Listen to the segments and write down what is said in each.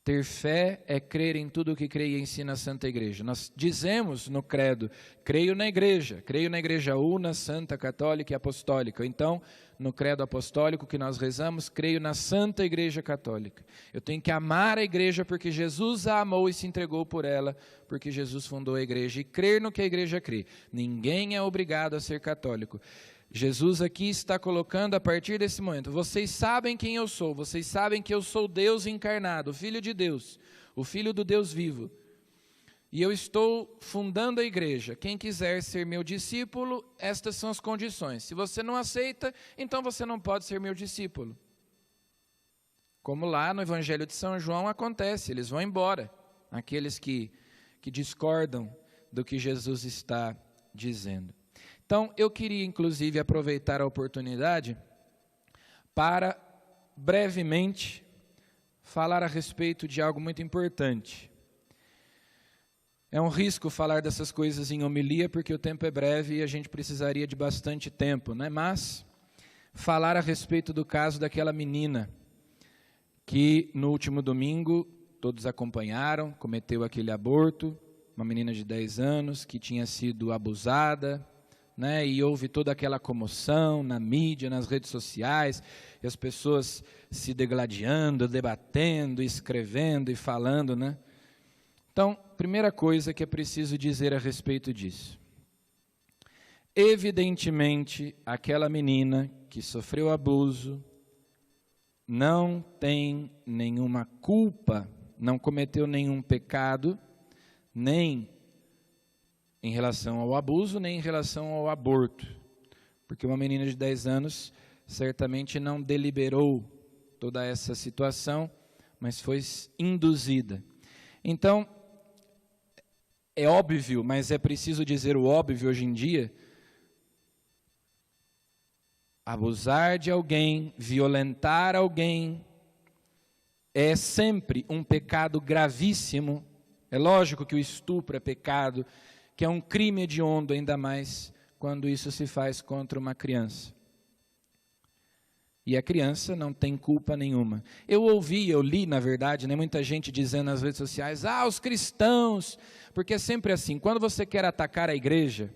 Ter fé é crer em tudo o que crê e ensina a Santa Igreja. Nós dizemos no credo, creio na Igreja una, santa, católica e apostólica. Então, no credo apostólico que nós rezamos, creio na Santa Igreja Católica. Eu tenho que amar a Igreja porque Jesus a amou e se entregou por ela, porque Jesus fundou a Igreja. E crer no que a Igreja crê. Ninguém é obrigado a ser católico. Jesus aqui está colocando a partir desse momento, vocês sabem quem eu sou, vocês sabem que eu sou Deus encarnado, o Filho de Deus, o Filho do Deus vivo. E eu estou fundando a igreja. Quem quiser ser meu discípulo, estas são as condições. Se você não aceita, então você não pode ser meu discípulo. Como lá no Evangelho de São João acontece, eles vão embora, aqueles que discordam do que Jesus está dizendo. Então, eu queria, inclusive, aproveitar a oportunidade para, brevemente, falar a respeito de algo muito importante. É um risco falar dessas coisas em homilia, porque o tempo é breve e a gente precisaria de bastante tempo, né? Mas, falar a respeito do caso daquela menina que, no último domingo, todos acompanharam, cometeu aquele aborto, uma menina de 10 anos que tinha sido abusada, né, e houve toda aquela comoção na mídia, nas redes sociais, e as pessoas se degladiando, debatendo, escrevendo e falando, né? Então, primeira coisa que é preciso dizer a respeito disso. Evidentemente, aquela menina que sofreu abuso não tem nenhuma culpa, não cometeu nenhum pecado, nem em relação ao abuso, nem em relação ao aborto. Porque uma menina de 10 anos certamente não deliberou toda essa situação, mas foi induzida. Então, é óbvio, mas é preciso dizer o óbvio hoje em dia, abusar de alguém, violentar alguém, é sempre um pecado gravíssimo. É lógico que o estupro é pecado, que é um crime hediondo, ainda mais quando isso se faz contra uma criança. E a criança não tem culpa nenhuma. Eu li, na verdade, né, muita gente dizendo nas redes sociais, os cristãos, porque é sempre assim, quando você quer atacar a igreja,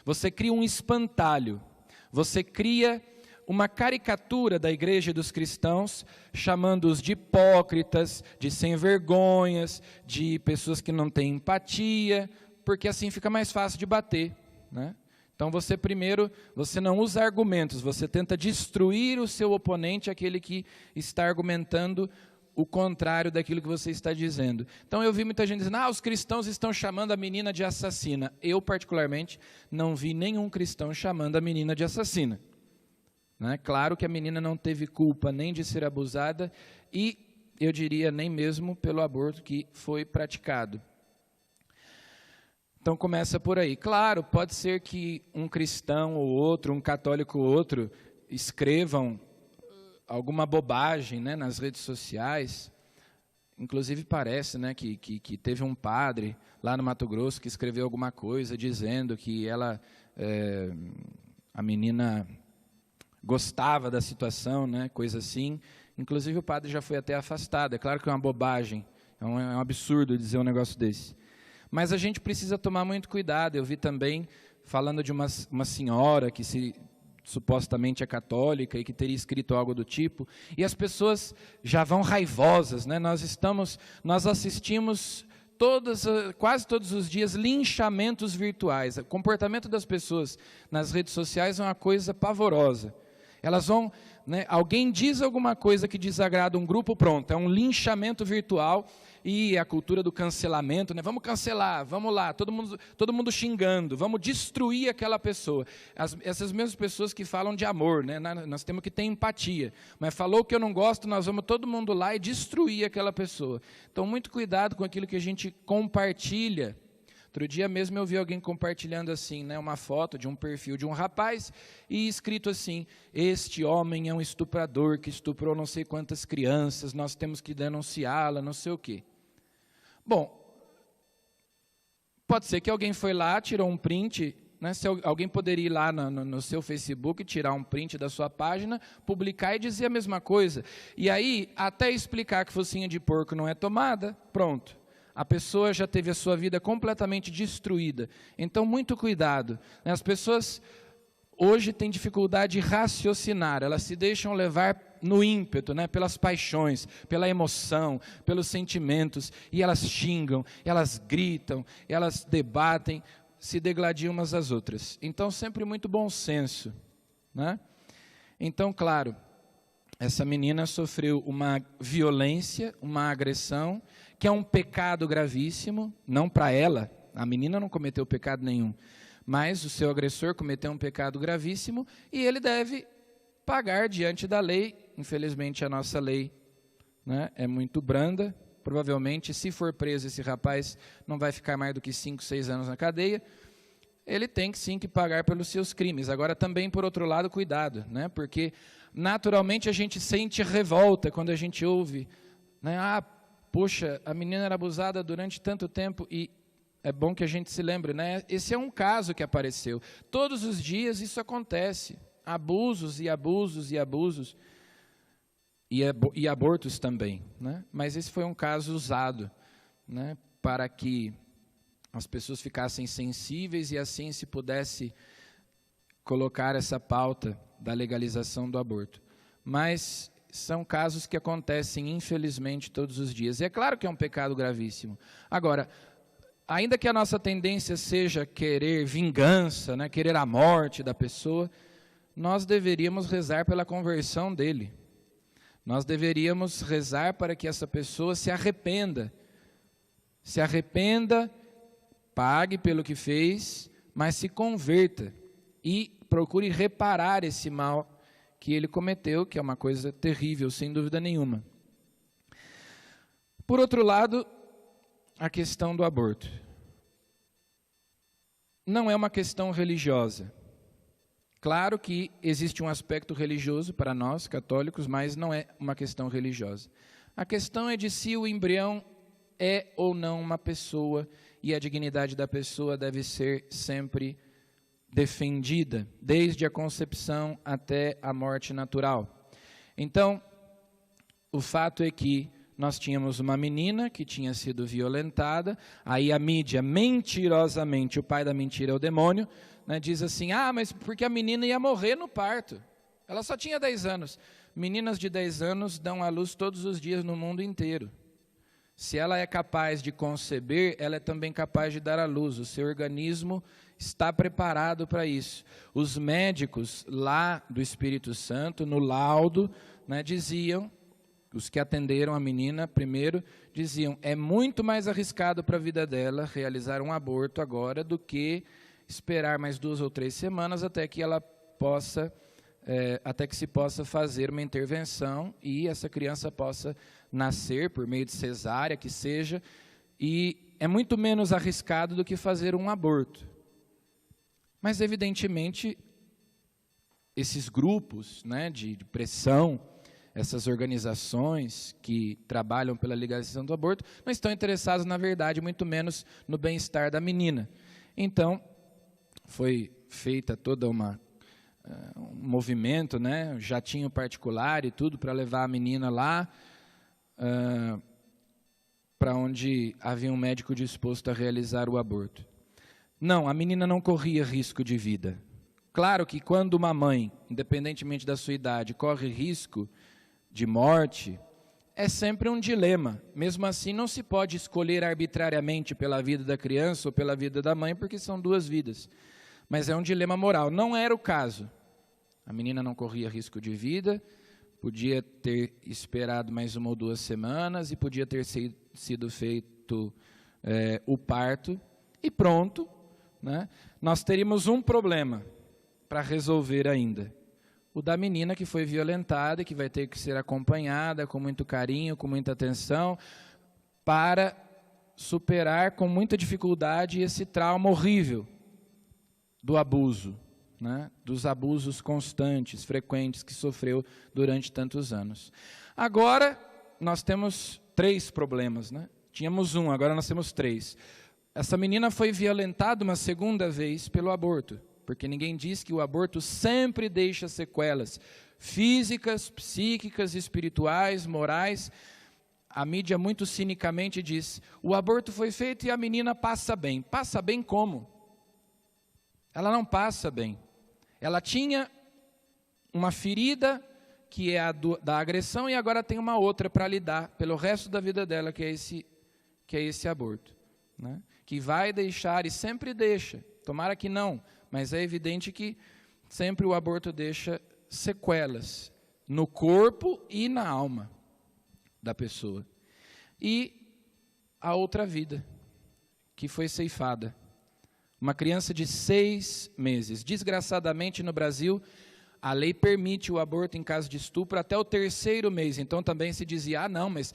você cria um espantalho, você cria uma caricatura da igreja e dos cristãos, chamando-os de hipócritas, de sem-vergonhas, de pessoas que não têm empatia, porque assim fica mais fácil de bater, né? Então você não usa argumentos, você tenta destruir o seu oponente, aquele que está argumentando o contrário daquilo que você está dizendo. Então eu vi muita gente dizendo, os cristãos estão chamando a menina de assassina. Eu, particularmente, não vi nenhum cristão chamando a menina de assassina. Né? Claro que a menina não teve culpa nem de ser abusada e, eu diria, nem mesmo pelo aborto que foi praticado. Então começa por aí. Claro, pode ser que um cristão ou outro, um católico ou outro, escrevam alguma bobagem, né, nas redes sociais. Inclusive parece, né, que teve um padre lá no Mato Grosso que escreveu alguma coisa dizendo que a menina gostava da situação, né, coisa assim. Inclusive o padre já foi até afastado. É claro que é uma bobagem, é um absurdo dizer um negócio desse. Mas a gente precisa tomar muito cuidado. Eu vi também, falando de uma senhora que supostamente é católica e que teria escrito algo do tipo, e as pessoas já vão raivosas, né? Nós assistimos quase todos os dias linchamentos virtuais. O comportamento das pessoas nas redes sociais é uma coisa pavorosa. Elas vão, né, alguém diz alguma coisa que desagrada um grupo, pronto, é um linchamento virtual. E a cultura do cancelamento, né? Vamos cancelar, vamos lá, todo mundo xingando, vamos destruir aquela pessoa. Essas mesmas pessoas que falam de amor, né? Nós temos que ter empatia, mas falou que eu não gosto, nós vamos todo mundo lá e destruir aquela pessoa. Então, muito cuidado com aquilo que a gente compartilha. Outro dia mesmo eu vi alguém compartilhando assim, né, uma foto de um perfil de um rapaz e escrito assim, este homem é um estuprador que estuprou não sei quantas crianças, nós temos que denunciá-la, não sei o quê. Bom, pode ser que alguém foi lá, tirou um print né? Se alguém poderia ir lá no seu Facebook, tirar um print da sua página, publicar e dizer a mesma coisa. E aí, até explicar que focinho de porco não é tomada, pronto. A pessoa já teve a sua vida completamente destruída. Então, muito cuidado, né? As pessoas hoje têm dificuldade de raciocinar, elas se deixam levar no ímpeto, né? Pelas paixões, pela emoção, pelos sentimentos, e elas xingam, elas gritam, elas debatem, se degladiam umas às outras. Então, sempre muito bom senso, né? Então, claro, essa menina sofreu uma violência, uma agressão, que é um pecado gravíssimo, não para ela, a menina não cometeu pecado nenhum, mas o seu agressor cometeu um pecado gravíssimo e ele deve pagar diante da lei. Infelizmente, a nossa lei, né, é muito branda. Provavelmente, se for preso esse rapaz, não vai ficar mais do que 5, 6 anos na cadeia. Ele tem sim que pagar pelos seus crimes. Agora, também, por outro lado, cuidado, né, porque naturalmente a gente sente revolta quando a gente ouve, né, poxa, a menina era abusada durante tanto tempo e é bom que a gente se lembre, né? Esse é um caso que apareceu. Todos os dias isso acontece. Abusos e abusos e abusos. E abortos também, né? Mas esse foi um caso usado, né, para que as pessoas ficassem sensíveis e assim se pudesse colocar essa pauta da legalização do aborto. Mas são casos que acontecem, infelizmente, todos os dias. E é claro que é um pecado gravíssimo. Agora, ainda que a nossa tendência seja querer vingança, né, querer a morte da pessoa, nós deveríamos rezar pela conversão dele. Nós deveríamos rezar para que essa pessoa se arrependa, pague pelo que fez, mas se converta e procure reparar esse mal que ele cometeu, que é uma coisa terrível, sem dúvida nenhuma. Por outro lado, a questão do aborto. Não é uma questão religiosa. Claro que existe um aspecto religioso para nós, católicos, mas não é uma questão religiosa. A questão é de se o embrião é ou não uma pessoa, e a dignidade da pessoa deve ser sempre defendida, desde a concepção até a morte natural. Então, o fato é que nós tínhamos uma menina que tinha sido violentada, aí a mídia, mentirosamente, o pai da mentira é o demônio, né, diz assim, mas porque a menina ia morrer no parto, ela só tinha 10 anos. Meninas de 10 anos dão à luz todos os dias no mundo inteiro. Se ela é capaz de conceber, ela é também capaz de dar à luz, o seu organismo está preparado para isso. Os médicos lá do Espírito Santo, no laudo, né, diziam, os que atenderam a menina primeiro, diziam, é muito mais arriscado para a vida dela realizar um aborto agora do que esperar mais 2 ou 3 semanas até que ela possa, até que se possa fazer uma intervenção e essa criança possa nascer por meio de cesárea, que seja, e é muito menos arriscado do que fazer um aborto. Mas, evidentemente, esses grupos, né, de pressão, essas organizações que trabalham pela legalização do aborto, não estão interessados, na verdade, muito menos no bem-estar da menina. Então, foi feita toda um movimento, né, jatinho particular e tudo, para levar a menina lá, para onde havia um médico disposto a realizar o aborto. Não, a menina não corria risco de vida. Claro que quando uma mãe, independentemente da sua idade, corre risco de morte, é sempre um dilema. Mesmo assim, não se pode escolher arbitrariamente pela vida da criança ou pela vida da mãe, porque são 2 vidas. Mas é um dilema moral. Não era o caso. A menina não corria risco de vida, podia ter esperado mais 1 ou 2 semanas e podia ter sido feito o parto e pronto, né? Nós teríamos um problema para resolver ainda. O da menina que foi violentada e que vai ter que ser acompanhada com muito carinho, com muita atenção, para superar com muita dificuldade esse trauma horrível do abuso, né? Dos abusos constantes, frequentes, que sofreu durante tantos anos. Agora, nós temos 3 problemas, né? Tínhamos 1, agora nós temos 3. essa menina foi violentada uma segunda vez pelo aborto, porque ninguém diz que o aborto sempre deixa sequelas físicas, psíquicas, espirituais, morais. A mídia muito cinicamente diz, o aborto foi feito e a menina passa bem. Passa bem como? Ela não passa bem. Ela tinha uma ferida que é a da agressão e agora tem uma outra para lidar pelo resto da vida dela, que é esse aborto, né? Que vai deixar e sempre deixa, tomara que não, mas é evidente que sempre o aborto deixa sequelas no corpo e na alma da pessoa. E a outra vida, que foi ceifada. Uma criança de 6 meses. Desgraçadamente, no Brasil, a lei permite o aborto em caso de estupro até o 3º mês. Então, também se dizia, não, mas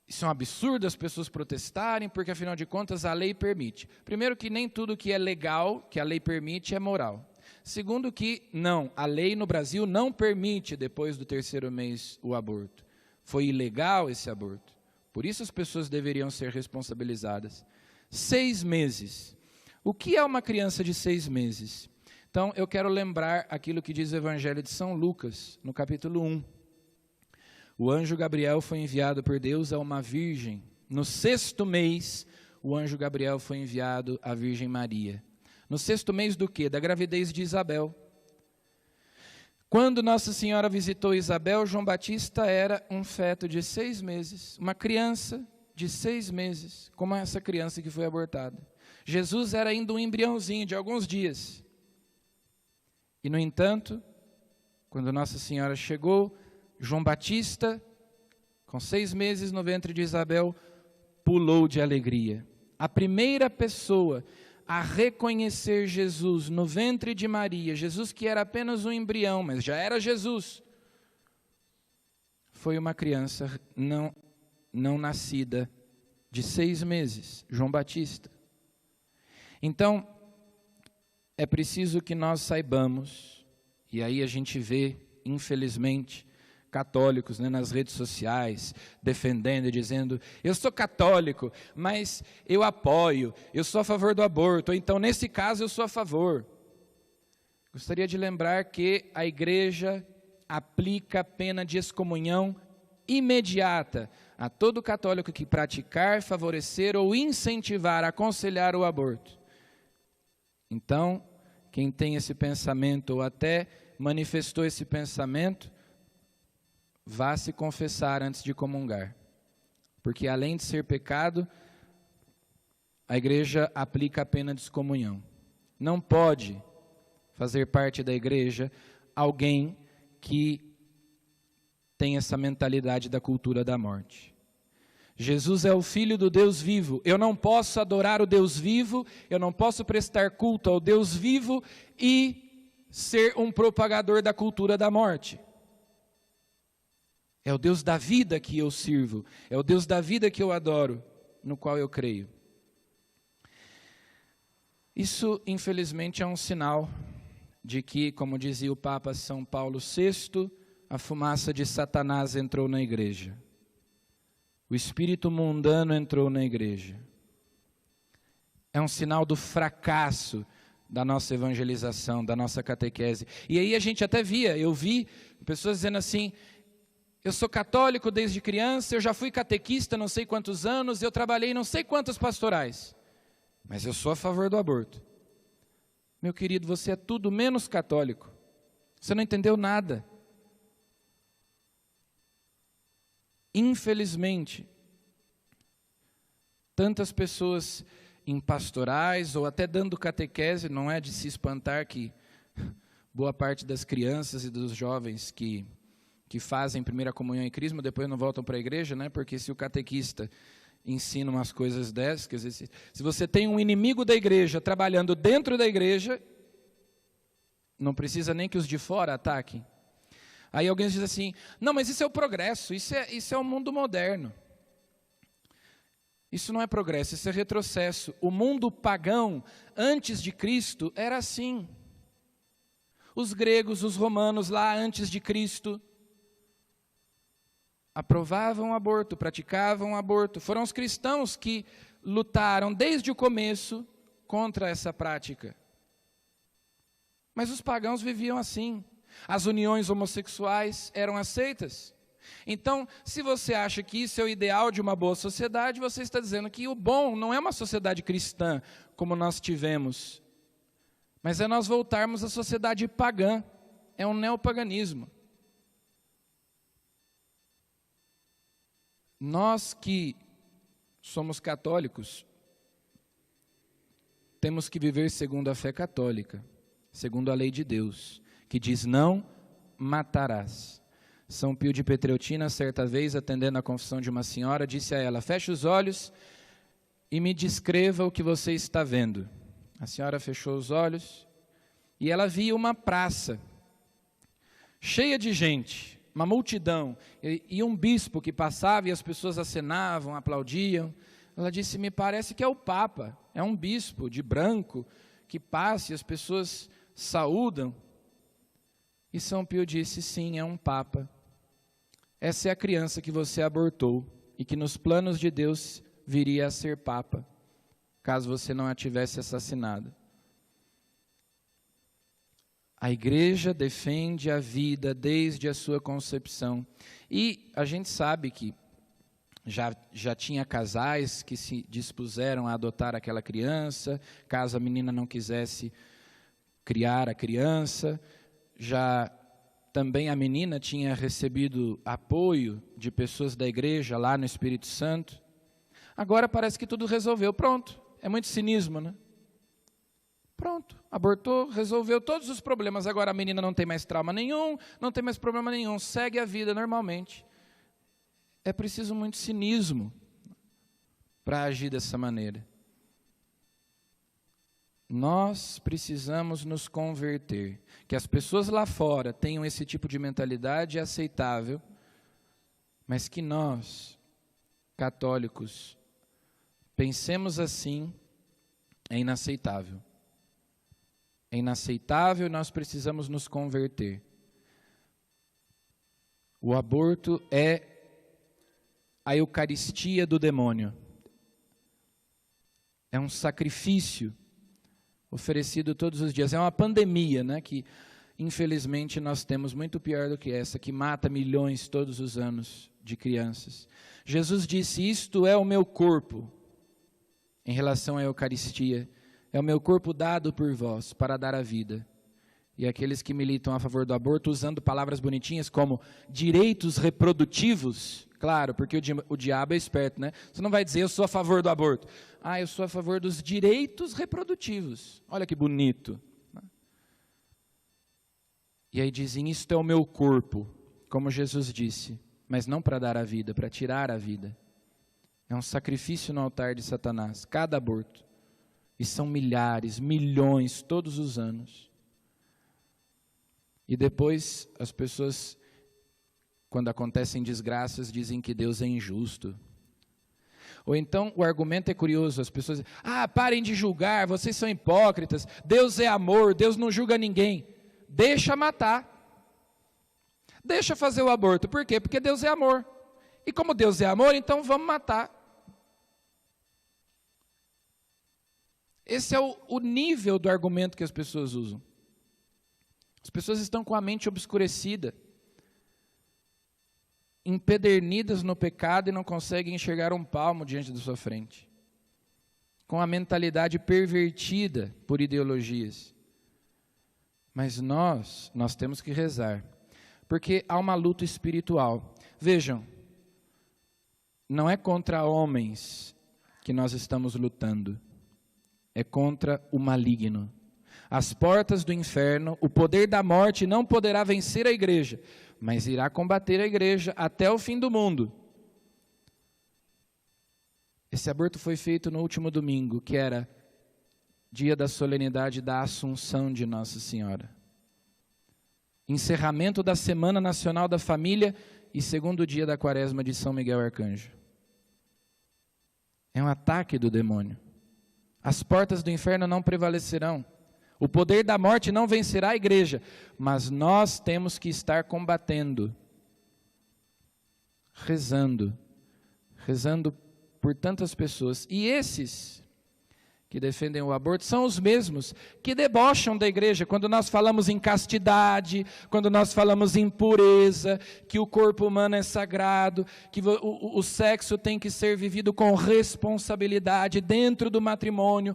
isso é um absurdo as pessoas protestarem, porque, afinal de contas, a lei permite. Primeiro, que nem tudo que é legal, que a lei permite, é moral. Segundo, que não, a lei no Brasil não permite, depois do 3º mês, o aborto. Foi ilegal esse aborto. Por isso as pessoas deveriam ser responsabilizadas. 6 meses. O que é uma criança de 6 meses? Então, eu quero lembrar aquilo que diz o Evangelho de São Lucas, no capítulo 1. O anjo Gabriel foi enviado por Deus a uma virgem. No 6º mês, o anjo Gabriel foi enviado à Virgem Maria. No 6º mês do quê? Da gravidez de Isabel. Quando Nossa Senhora visitou Isabel, João Batista era um feto de 6 meses, uma criança de 6 meses, como essa criança que foi abortada. Jesus era ainda um embriãozinho de alguns dias. E, no entanto, quando Nossa Senhora chegou, João Batista, com 6 meses no ventre de Isabel, pulou de alegria. A primeira pessoa a reconhecer Jesus no ventre de Maria, Jesus que era apenas um embrião, mas já era Jesus, foi uma criança não nascida de 6 meses, João Batista. Então, é preciso que nós saibamos, e aí a gente vê, infelizmente, católicos, né, nas redes sociais, defendendo e dizendo, eu sou católico, mas eu apoio, eu sou a favor do aborto, ou então, nesse caso, eu sou a favor. Gostaria de lembrar que a igreja aplica a pena de excomunhão imediata a todo católico que praticar, favorecer ou incentivar, aconselhar o aborto. Então, quem tem esse pensamento ou até manifestou esse pensamento, vá se confessar antes de comungar. Porque além de ser pecado, a igreja aplica a pena de excomunhão. Não pode fazer parte da igreja alguém que tem essa mentalidade da cultura da morte. Jesus é o Filho do Deus vivo. Eu não posso adorar o Deus vivo, eu não posso prestar culto ao Deus vivo e ser um propagador da cultura da morte. É o Deus da vida que eu sirvo, é o Deus da vida que eu adoro, no qual eu creio. Isso, infelizmente, é um sinal de que, como dizia o Papa São Paulo VI, a fumaça de Satanás entrou na igreja. O espírito mundano entrou na igreja. É um sinal do fracasso da nossa evangelização, da nossa catequese. E aí a gente até eu vi pessoas dizendo assim, eu sou católico desde criança, eu já fui catequista não sei quantos anos, eu trabalhei não sei quantas pastorais, mas eu sou a favor do aborto. Meu querido, você é tudo menos católico. Você não entendeu nada. Infelizmente, tantas pessoas em pastorais ou até dando catequese, não é de se espantar que boa parte das crianças e dos jovens que fazem primeira comunhão em crisma, depois não voltam para a igreja, né? Porque se o catequista ensina umas coisas dessas, quer dizer, se você tem um inimigo da igreja trabalhando dentro da igreja, não precisa nem que os de fora ataquem. Aí alguém diz assim, não, mas isso é o progresso, isso é o mundo moderno. Isso não é progresso, isso é retrocesso. O mundo pagão, antes de Cristo, era assim. Os gregos, os romanos, lá antes de Cristo, aprovavam o aborto, praticavam o aborto. Foram os cristãos que lutaram desde o começo contra essa prática. Mas os pagãos viviam assim. As uniões homossexuais eram aceitas. Então, se você acha que isso é o ideal de uma boa sociedade, você está dizendo que o bom não é uma sociedade cristã, como nós tivemos, mas é nós voltarmos à sociedade pagã, é um neopaganismo. Nós que somos católicos, temos que viver segundo a fé católica, segundo a lei de Deus, que diz: não matarás. São Pio de Petreutina, certa vez, atendendo a confissão de uma senhora, disse a ela: feche os olhos e me descreva o que você está vendo. A senhora fechou os olhos e ela via uma praça cheia de gente, uma multidão, e um bispo que passava e as pessoas acenavam, aplaudiam. Ela disse: me parece que é o Papa, é um bispo de branco que passa e as pessoas saúdam. E São Pio disse: sim, é um Papa. Essa é a criança que você abortou e que nos planos de Deus viria a ser Papa, caso você não a tivesse assassinado. A igreja defende a vida desde a sua concepção. E a gente sabe que já tinha casais que se dispuseram a adotar aquela criança, caso a menina não quisesse criar a criança. Já também a menina tinha recebido apoio de pessoas da igreja lá no Espírito Santo. Agora parece que tudo resolveu. Pronto, é muito cinismo, né? Pronto, abortou, resolveu todos os problemas. Agora a menina não tem mais trauma nenhum, não tem mais problema nenhum, segue a vida normalmente. É preciso muito cinismo para agir dessa maneira. Nós precisamos nos converter. Que as pessoas lá fora tenham esse tipo de mentalidade é aceitável, mas que nós, católicos, pensemos assim, é inaceitável. É inaceitável e nós precisamos nos converter. O aborto é a Eucaristia do demônio. É um sacrifício oferecido todos os dias. É uma pandemia, né, que infelizmente nós temos muito pior do que essa, que mata milhões todos os anos de crianças. Jesus disse: isto é o meu corpo, em relação à Eucaristia, é o meu corpo dado por vós para dar a vida. E aqueles que militam a favor do aborto, usando palavras bonitinhas como direitos reprodutivos, claro, porque o diabo é esperto, né? Você não vai dizer: eu sou a favor do aborto. Ah, eu sou a favor dos direitos reprodutivos. Olha que bonito. E aí dizem: isto é o meu corpo, como Jesus disse, mas não para dar a vida, para tirar a vida. É um sacrifício no altar de Satanás, cada aborto. E são milhares, milhões, todos os anos. E depois as pessoas, quando acontecem desgraças, dizem que Deus é injusto. Ou então o argumento é curioso, as pessoas dizem: parem de julgar, vocês são hipócritas, Deus é amor, Deus não julga ninguém. Deixa matar. Deixa fazer o aborto. Por quê? Porque Deus é amor. E como Deus é amor, então vamos matar. Esse é o nível do argumento que as pessoas usam. As pessoas estão com a mente obscurecida, empedernidas no pecado e não conseguem enxergar um palmo diante da sua frente. Com a mentalidade pervertida por ideologias. Mas nós temos que rezar, porque há uma luta espiritual. Vejam, não é contra homens que nós estamos lutando, é contra o maligno. As portas do inferno, o poder da morte não poderá vencer a igreja, mas irá combater a igreja até o fim do mundo. Esse aborto foi feito no último domingo, que era dia da solenidade da Assunção de Nossa Senhora. Encerramento da Semana Nacional da Família e segundo dia da Quaresma de São Miguel Arcanjo. É um ataque do demônio. As portas do inferno não prevalecerão. O poder da morte não vencerá a igreja, mas nós temos que estar combatendo, rezando por tantas pessoas. E esses que defendem o aborto são os mesmos que debocham da igreja quando nós falamos em castidade, quando nós falamos em pureza, que o corpo humano é sagrado, que o sexo tem que ser vivido com responsabilidade dentro do matrimônio,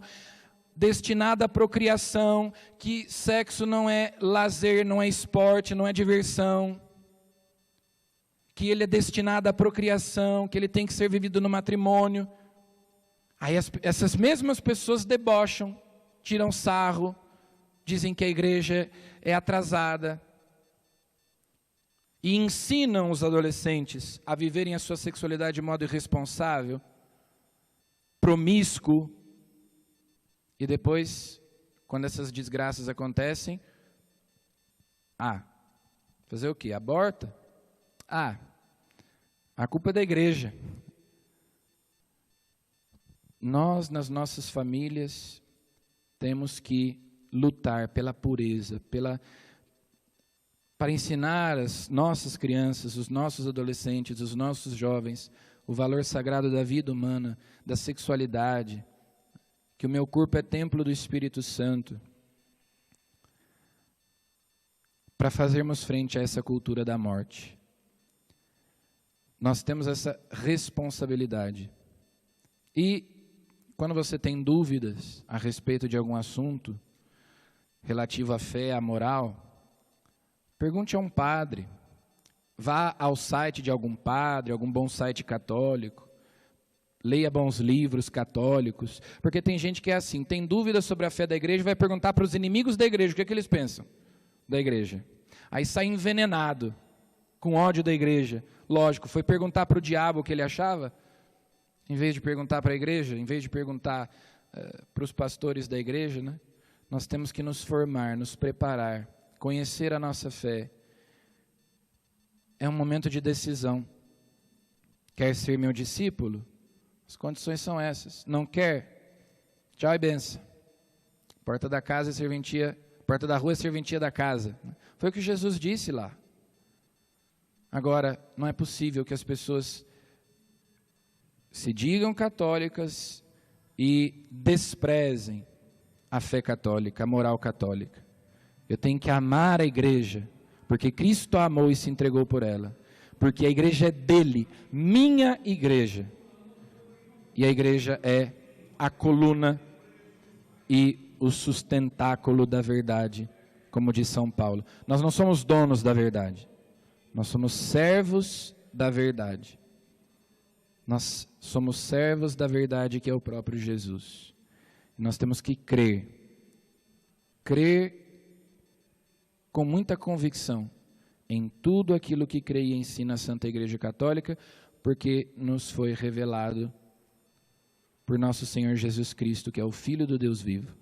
destinado à procriação, que sexo não é lazer, não é esporte, não é diversão, que ele é destinado à procriação, que ele tem que ser vivido no matrimônio. Aí essas mesmas pessoas debocham, tiram sarro, dizem que a igreja é atrasada e ensinam os adolescentes a viverem a sua sexualidade de modo irresponsável, promíscuo, e depois, quando essas desgraças acontecem, fazer o quê? Aborta? A culpa é da igreja. Nós, nas nossas famílias, temos que lutar pela pureza, para ensinar as nossas crianças, os nossos adolescentes, os nossos jovens, o valor sagrado da vida humana, da sexualidade, que o meu corpo é templo do Espírito Santo, para fazermos frente a essa cultura da morte. Nós temos essa responsabilidade. E quando você tem dúvidas a respeito de algum assunto relativo à fé, à moral, pergunte a um padre. Vá ao site de algum padre, algum bom site católico. Leia bons livros católicos. Porque tem gente que é assim, tem dúvidas sobre a fé da igreja, vai perguntar para os inimigos da igreja o que eles pensam da igreja. Aí sai envenenado, com ódio da igreja. Lógico, foi perguntar para o diabo o que ele achava, em vez de perguntar para a igreja, em vez de perguntar para os pastores da igreja, né? Nós temos que nos formar, nos preparar, conhecer a nossa fé. É um momento de decisão. Quer ser meu discípulo? As condições são essas. Não quer? Tchau e benção. Porta da casa é serventia, porta da rua é serventia da casa. Foi o que Jesus disse lá. Agora, não é possível que as pessoas se digam católicas e desprezem a fé católica, a moral católica. Eu tenho que amar a igreja, porque Cristo a amou e se entregou por ela. Porque a igreja é dele, minha igreja. E a igreja é a coluna e o sustentáculo da verdade, como diz São Paulo. Nós não somos donos da verdade, nós somos servos da verdade. Nós somos servos da verdade que é o próprio Jesus. Nós temos que crer com muita convicção em tudo aquilo que crê e ensina a Santa Igreja Católica, porque nos foi revelado por nosso Senhor Jesus Cristo, que é o Filho do Deus vivo.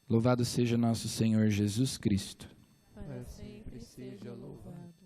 Louvado seja nosso Senhor Jesus Cristo. Para sempre seja louvado.